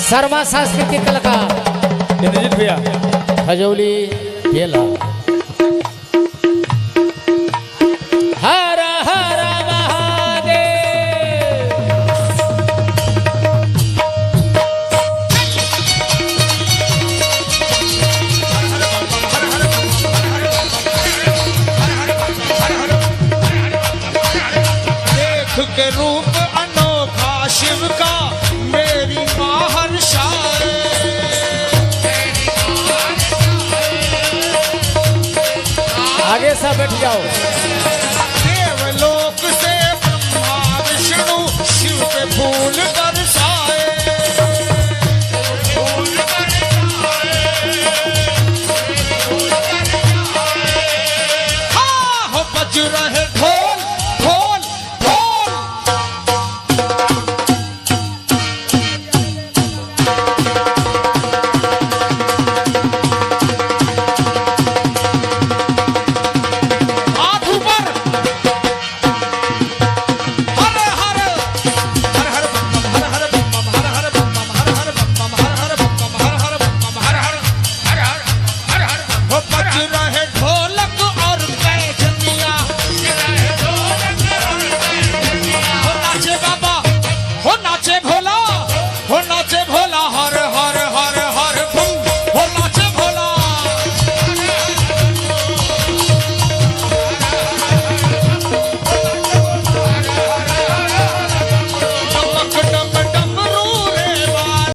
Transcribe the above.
शर्मा सांस्कृतिक कलाकार इंद्रजीत भैया खजौली बेला। हर हर महादेव। देख के रूप अनोखा शिव का मेरी माँ हर्षाए। आगे सब बैठ जाओ।